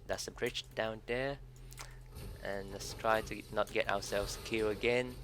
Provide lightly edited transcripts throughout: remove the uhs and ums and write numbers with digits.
that's the bridge down there, and let's try to not get ourselves killed again.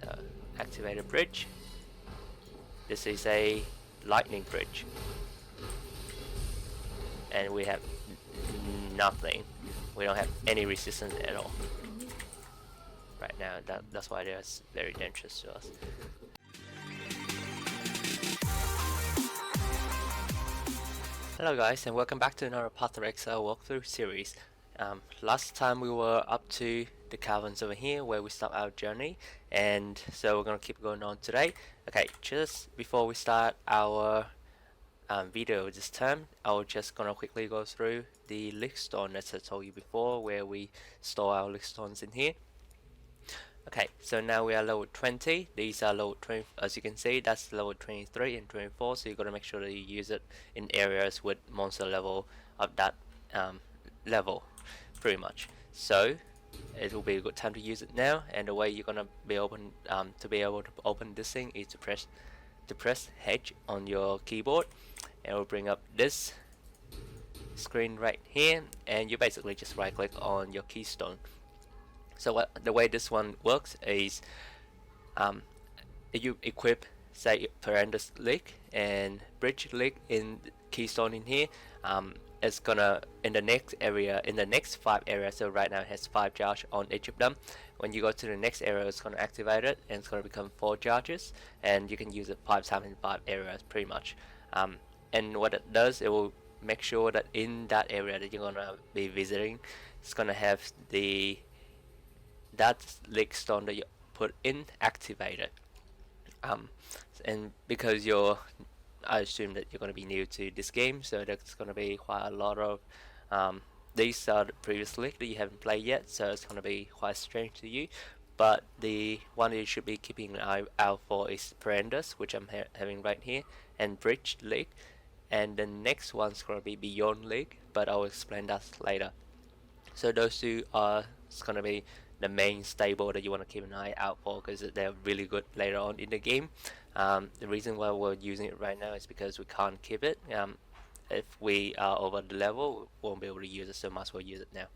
So activate a bridge. This is a lightning bridge, and we have nothing. We don't have any resistance at all right now. That's why they're very dangerous to us. Hello guys, and welcome back to another Path of Exile walkthrough series. Last time we were up to the caverns over here where we stopped our journey, and so we're gonna keep going on today. Okay, just before we start our video this time, I'm just gonna quickly go through the LEAGUESTONE as I told you before, where we store our LEAGUESTONEs in here. Okay, so now we are level 20. These are level 20, as you can see, that's level 23 and 24, so you gotta make sure that you use it in areas with monster level of that level, pretty much. So it will be a good time to use it now, and the way you're gonna be able to open this thing is to press H on your keyboard, and it will bring up this screen right here, and you basically just right click on your keystone. So the way this one works is if you equip, say, Perandus League and Bridge League in keystone in here, it's gonna in the next 5 areas. So right now it has 5 charge on each of them. When you go to the next area, it's gonna activate it, and it's gonna become 4 charges, and you can use it 5 times in 5 areas, pretty much. And what it does, it will make sure that in that area that you're gonna be visiting, it's gonna have that LEAGUESTONE that you put in activated. And because I assume that you're going to be new to this game, so there's going to be quite a lot of these are the previous league that you haven't played yet, so it's going to be quite strange to you. But the one you should be keeping an eye out for is Perandus, which I'm having right here, and Bridge League, and the next one's going to be Beyond League, but I'll explain that later. So those two are going to be the main stable that you want to keep an eye out for, because they're really good later on in the game. The reason why we're using it right now is because we can't keep it. If we are over the level, we won't be able to use it, so might as well use it now.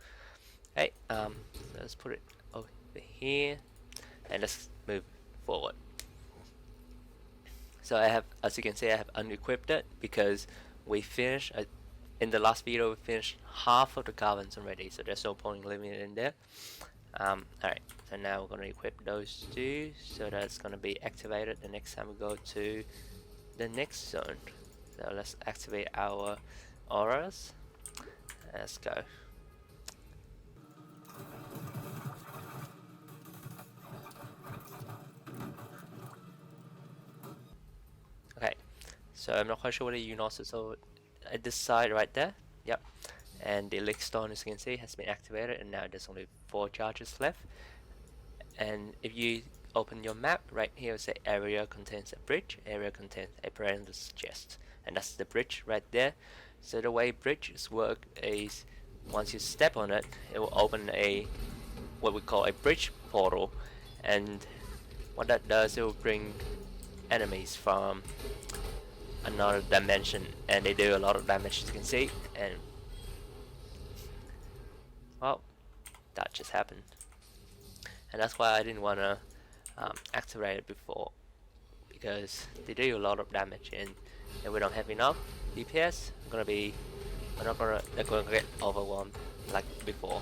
Okay, so let's put it over here, and let's move forward. So I have, as you can see, I have unequipped it because we finished in the last video. We finished half of the caverns already, so there's no point in leaving it in there. Alright, so now we're going to equip those two, so that's going to be activated the next time we go to the next zone. So let's activate our auras. Let's go. Okay, so I'm not quite sure whether you noticed, so at this side right there, yep. And the LEAGUESTONE, as you can see, has been activated, and now there's only 4 charges left. And if you open your map right here, it says area contains a bridge, area contains a Perandus chest, and that's the bridge right there. So the way bridges work is once you step on it, it will open what we call a bridge portal, and what that does, it will bring enemies from another dimension, and they do a lot of damage, as you can see. And well, that just happened, and that's why I didn't want to activate it before, because they do a lot of damage, and if we don't have enough DPS, we're not gonna get overwhelmed like before.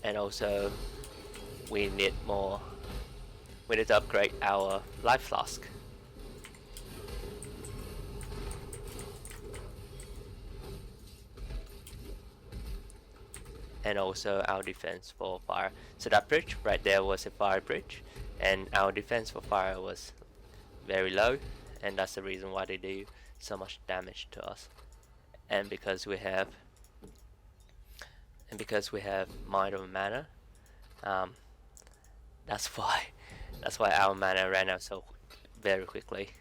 And also, we need to upgrade our life flask. And also our defense for fire. So that bridge right there was a fire bridge, and our defense for fire was very low, and that's the reason why they do so much damage to us. And because we have Mind of Mana, that's why our mana ran out so very quickly.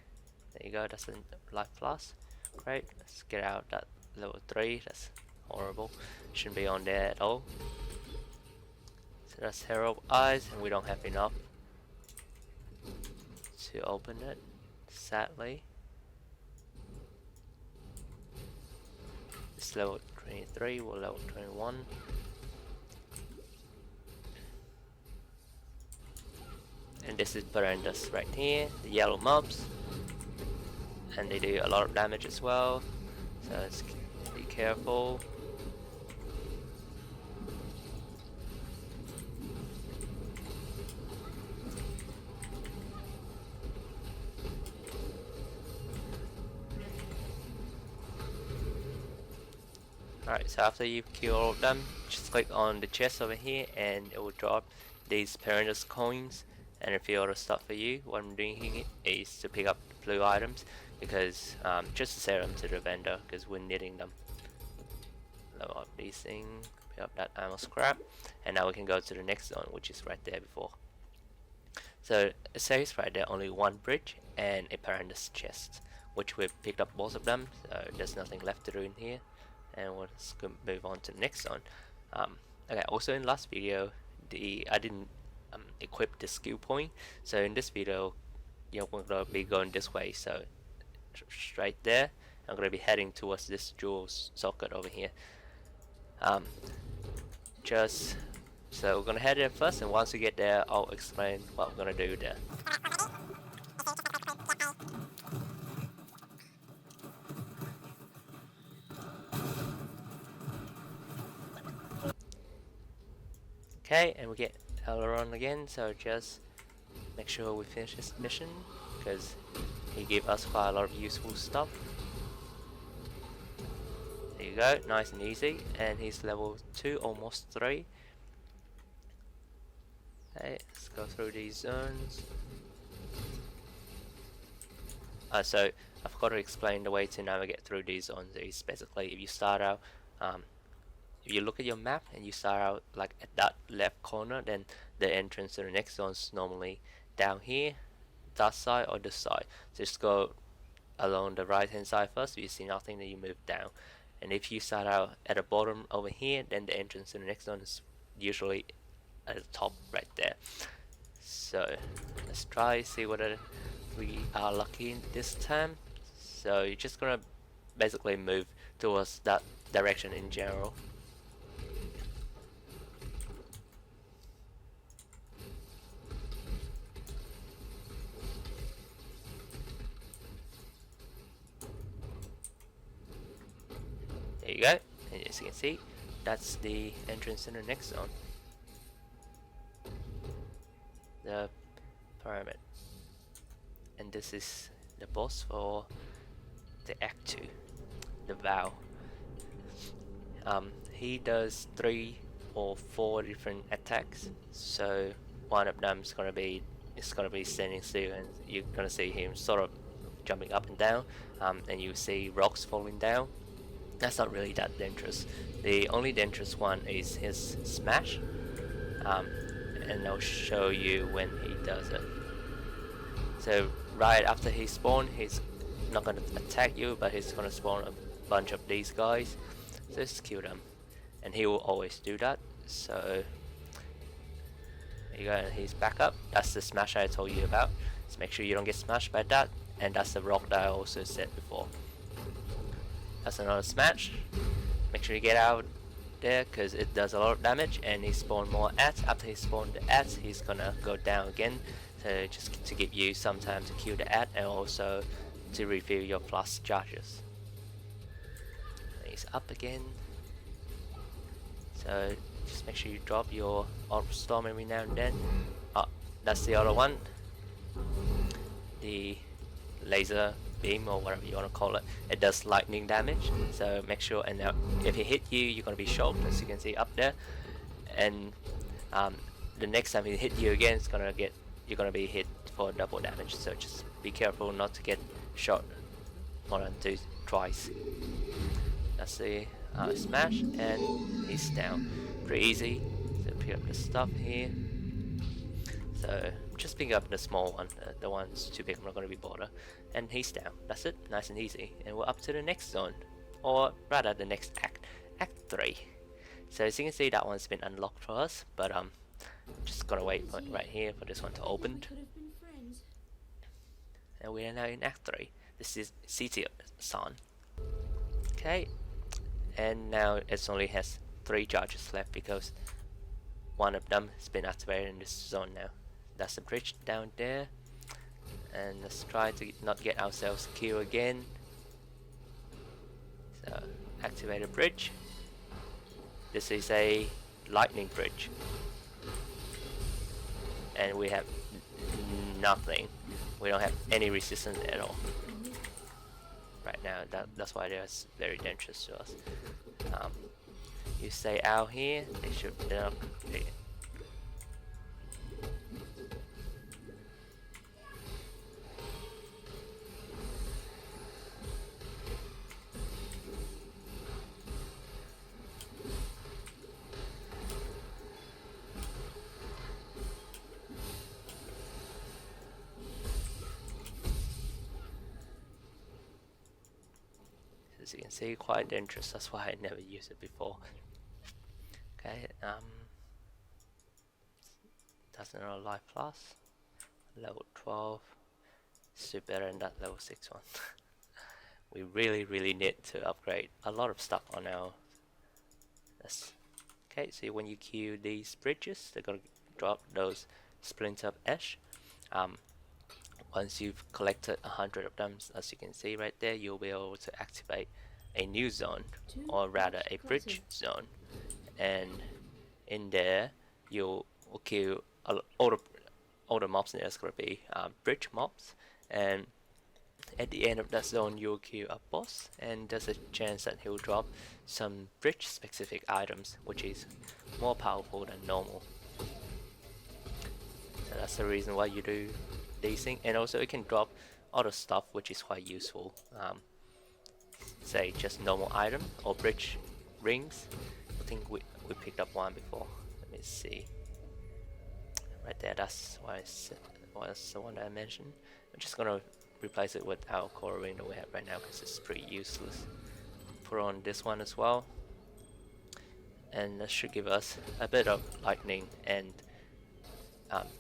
There you go, that's a life flask. Great, let's get out that level 3, that's horrible, shouldn't be on there at all. So that's Herald Eyes, and we don't have enough to open it, sadly. It's level 23, we're level 21. And this is Perandus right here, the yellow mobs. And they do a lot of damage as well, so let's be careful. Alright, so after you kill all of them, just click on the chest over here and it will drop these Perandus coins and refill all the stuff for you. What I'm doing here is to pick up blue items because just to sell them to the vendor because we're needing them. Level up these things, pick up that ammo scrap, and now we can go to the next zone, which is right there before. So it says right there only one bridge and a Perandus chest, which we've picked up both of them, so there's nothing left to do in here. And we'll just move on to the next one. Okay, also in last video I didn't equip the skill point, so in this video we're going to be going this way, so straight there I'm going to be heading towards this jewel socket over here. Just so we're going to head there first, and once we get there I'll explain what we're going to do there. Okay, and we get Aileron again, so just make sure we finish this mission because he gave us quite a lot of useful stuff. There you go, nice and easy, and he's level 2, almost 3. Okay, let's go through these zones. So I forgot to explain the way to navigate through these zones. Is basically if you start out if you look at your map and you start out like at that left corner, then the entrance to the next zone is normally down here, that side or this side. So just go along the right hand side first. If you see nothing, then you move down. And if you start out at the bottom over here, then the entrance to the next zone is usually at the top right there. So let's try see whether we are lucky this time. So you're just gonna basically move towards that direction in general. There you go, and as you can see, that's the entrance in the next zone. The pyramid. And this is the boss for the Act 2, the Vaal. He does 3 or 4 different attacks, so one of them is gonna be standing still, and you're gonna see him sort of jumping up and down, and you see rocks falling down. That's not really that dangerous. The only dangerous one is his smash, and I'll show you when he does it. So right after he spawns, he's not gonna attack you, but he's gonna spawn a bunch of these guys. So just kill them, and he will always do that. So there you go, and he's back up. That's the smash I told you about. So make sure you don't get smashed by that, and that's the rock that I also said before. That's another smash. Make sure you get out there because it does a lot of damage, and he spawned more ats. After he spawned the ats, he's gonna go down again, so just to give you some time to kill the at and also to refill your plus charges. And he's up again, so just make sure you drop your orb storm every now and then. Oh, that's the other one, the laser beam or whatever you want to call it. It does lightning damage, so make sure, and now if it hit you, you're going to be shocked, as you can see up there, and the next time it hit you again, you're going to be hit for double damage, so just be careful not to get shot more than twice. That's the smash, and he's down. Pretty easy. So pick up the stuff here. So just pick up the small one, the one's too big, I'm not going to be bothered. And he's down. That's it, nice and easy. And we're up to the next zone, or rather the next act, Act 3. So as you can see, that one's been unlocked for us, but just gotta wait right here for this one to open. And we are now in Act 3. This is City Son. Okay, and now it only has 3 charges left because one of them has been activated in this zone now. That's the bridge down there, and let's try to not get ourselves killed again. So activate a bridge. This is a lightning bridge, and we have nothing. We don't have any resistance at all right now. That's why they're very dangerous to us. You stay out here. They're not complete. As you can see, quite dangerous. That's why I never used it before. Okay, that's another life plus. Level 12. Still better than that level 6 one. We really need to upgrade a lot of stuff on our. Okay, so when you queue these bridges, they're gonna drop those splinter of ash. Once you've collected 100 of them, as you can see right there, you'll be able to activate a new zone, or rather a bridge zone, and in there you'll kill all the mobs. There's gonna be bridge mobs, and at the end of that zone you'll kill a boss, and there's a chance that he'll drop some bridge specific items, which is more powerful than normal. So that's the reason why you do these things. And also it can drop other stuff which is quite useful, say just normal item or bridge rings. I think we picked up one before. Let me see right there. That's why was the one that I mentioned. I'm just gonna replace it with our core ring that we have right now because it's pretty useless. Put on this one as well, and that should give us a bit of lightning and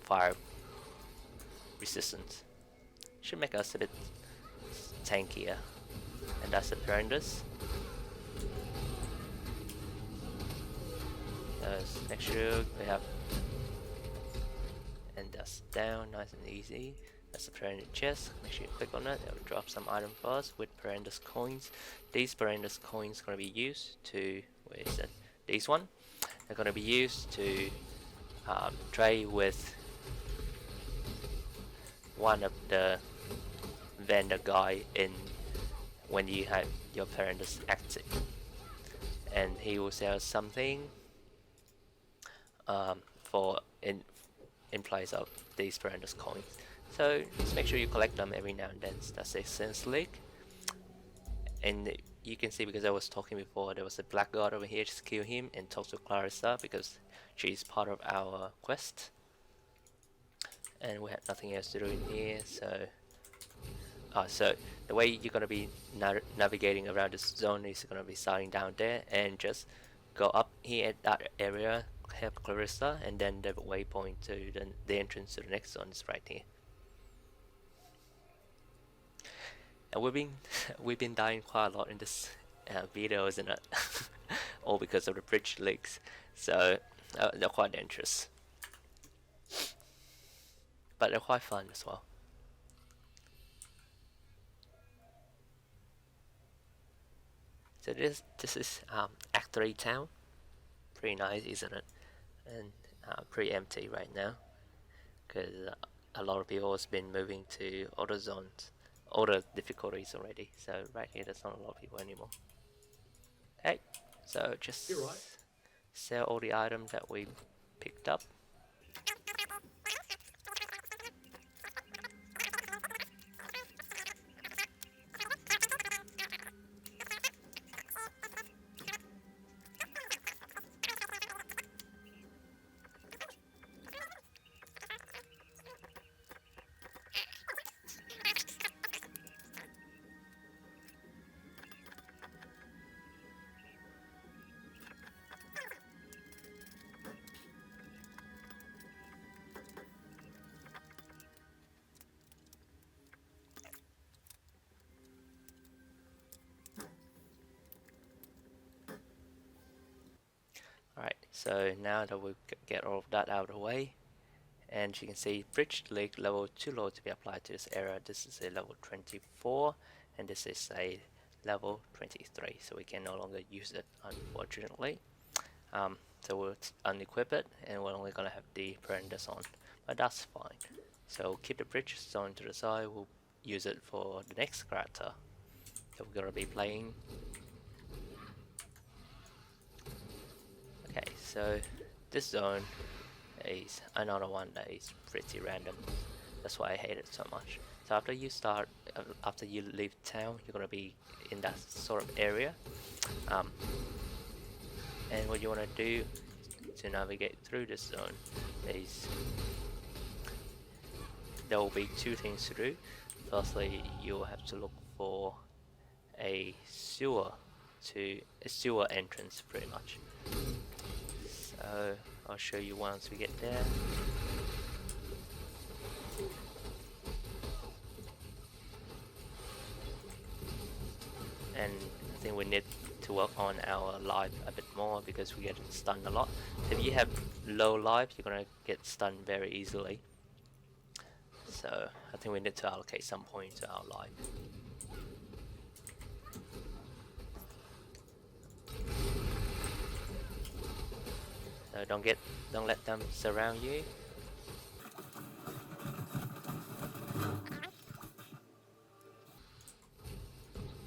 fire resistance. Should make us a bit tankier. And that's the Perandus. Make sure we have, and that's down, nice and easy. That's the Perandus chest. Make sure you click on that. It'll drop some item for us with Perandus coins. These Perandus coins are going to be used to, where is that? These one. They're going to be used to trade with one of the vendor guy in when you have your Perandus active, and he will sell something for in place of these Perandus coins. So just make sure you collect them every now and then. That's a sense leak. And you can see, because I was talking before, there was a black god over here. Just kill him and talk to Clarissa because she's part of our quest. And we have nothing else to do in here, so so the way you're gonna be navigating around this zone is gonna be starting down there and just go up here at that area, help Clarissa, and then the waypoint to the entrance to the next zone is right here. And we've been dying quite a lot in this video, isn't it? All because of the bridge leaks. So they're quite dangerous, but they're quite fun as well. So this is Act 3 town. Pretty nice, isn't it? And pretty empty right now because a lot of people has been moving to other zones, other difficulties already. So right here, there's not a lot of people anymore. Okay, so just sell all the items that we picked up. So now that we get all of that out of the way, and you can see bridge league level too low to be applied to this area. This is a level 24 and this is a level 23, so we can no longer use it, unfortunately. So we'll unequip it and we're only gonna have the Perandus on, but that's fine. So keep the bridge stone to the side. We'll use it for the next character that we're gonna be playing. Okay, so this zone is another one that is pretty random. That's why I hate it so much. So after you leave town, you're gonna be in that sort of area, and what you want to do to navigate through this zone is there will be two things to do. Firstly, you'll have to look for a sewer entrance, pretty much. So I'll show you once we get there. And I think we need to work on our life a bit more because we get stunned a lot. If you have low life, you're gonna get stunned very easily. So I think we need to allocate some points to our life. So don't let them surround you.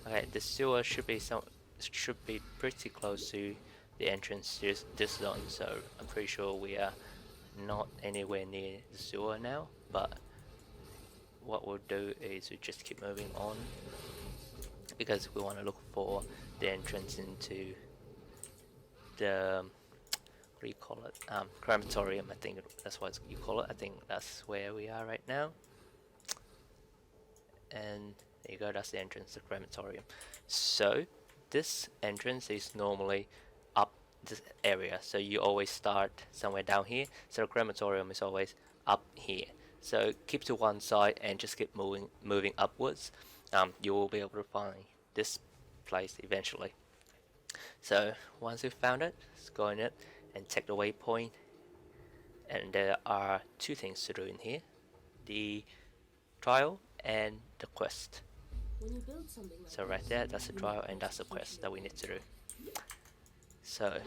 Okay, the sewer should be pretty close to the entrance to this zone, so I'm pretty sure we are not anywhere near the sewer now, but what we'll do is we just keep moving on because we want to look for the entrance into the what do you call it? Crematorium, I think that's what you call it. I think that's where we are right now. And there you go, that's the entrance to Crematorium. So this entrance is normally up this area, so you always start somewhere down here. So the Crematorium is always up here. So keep to one side and just keep moving upwards. You will be able to find this place eventually. So once you've found it, just go in it and take the waypoint. And there are two things to do in here: the trial and the quest. So right there, that's the trial and that's the quest that we need to do. So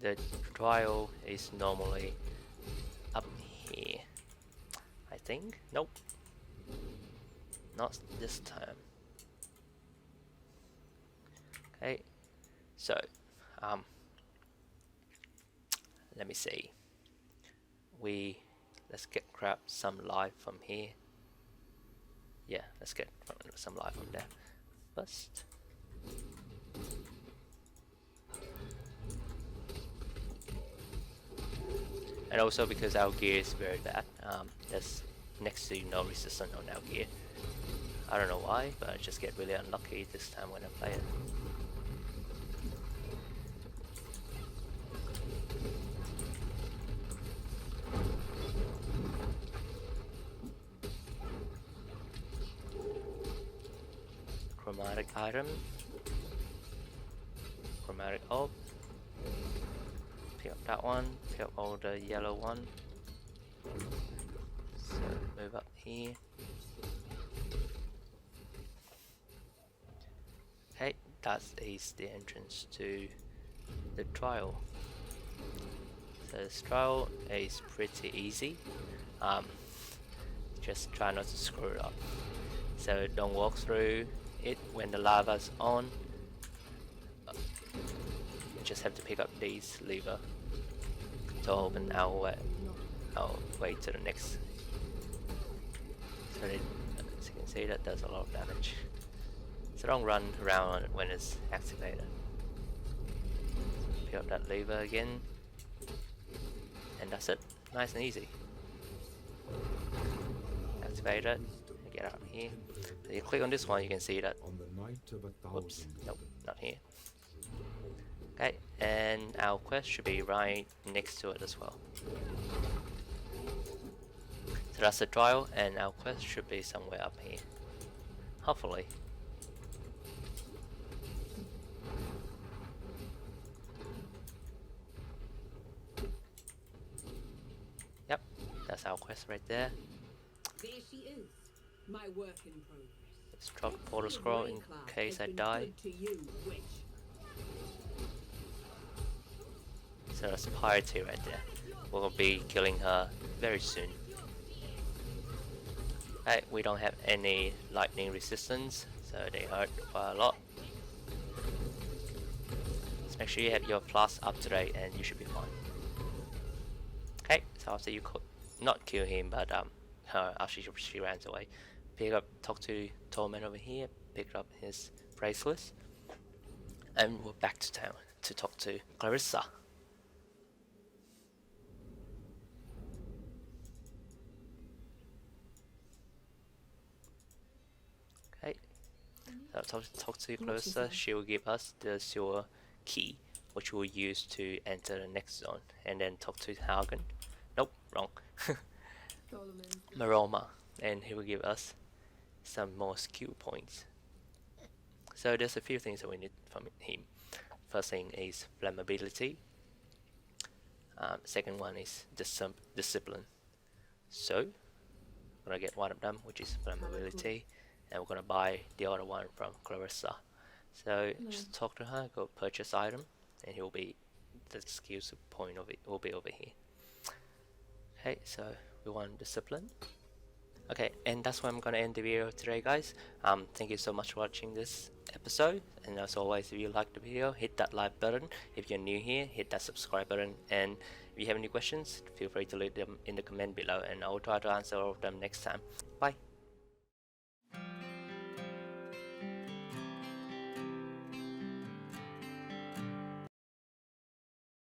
the trial is normally up here, I think. Nope, not this time. Okay, so let me see. Let's grab some life from here. Yeah, let's get some life from there first. And also because our gear is very bad, there's next to no resistance on our gear. I don't know why, but I just get really unlucky this time when I play it. Chromatic item, chromatic orb, pick up that one, pick up all the yellow one, so move up here. Okay, that is the entrance to the trial. So this trial is pretty easy, just try not to screw it up. So don't walk through it when the lava's on. You just have to pick up these lever to open our way to the next. So as you can see, that does a lot of damage. So don't run around on it when it's activated. Pick up that lever again, and that's it. Nice and easy. Activate it. Get out of here. So you click on this one, you can see that. Whoops, nope, not here. Okay, and our quest should be right next to it as well. So that's the trial, and our quest should be somewhere up here. Hopefully. that's our quest right there. There she is, my work in progress. Let's drop the portal scroll in case I die. So that's Piety right there. We'll be killing her very soon. Hey, we don't have any lightning resistance, so they hurt quite a lot. Just make sure you have your plus up to date and you should be fine. Okay, so after you not kill him, but after she runs away, talk to Tolman over here, pick up his bracelet, and we're back to town to talk to Clarissa. Okay, so talk to Clarissa. She will give us the silver key, which we'll use to enter the next zone, and then talk to Hagen. Nope, wrong. Maroma, and he will give us some more skill points. So there's a few things that we need from him. First thing is flammability. Second one is discipline. So I'm gonna get one of them, which is flammability, and we're gonna buy the other one from Clarissa. So just talk to her, go purchase item, and it will be the skills point of it will be over here. Okay, so we want discipline. Okay, and that's where I'm gonna end the video today, guys. Thank you so much for watching this episode, and as always, if you like the video, hit that like button. If you're new here, hit that subscribe button, and if you have any questions, feel free to leave them in the comment below, and I will try to answer all of them next time. Bye.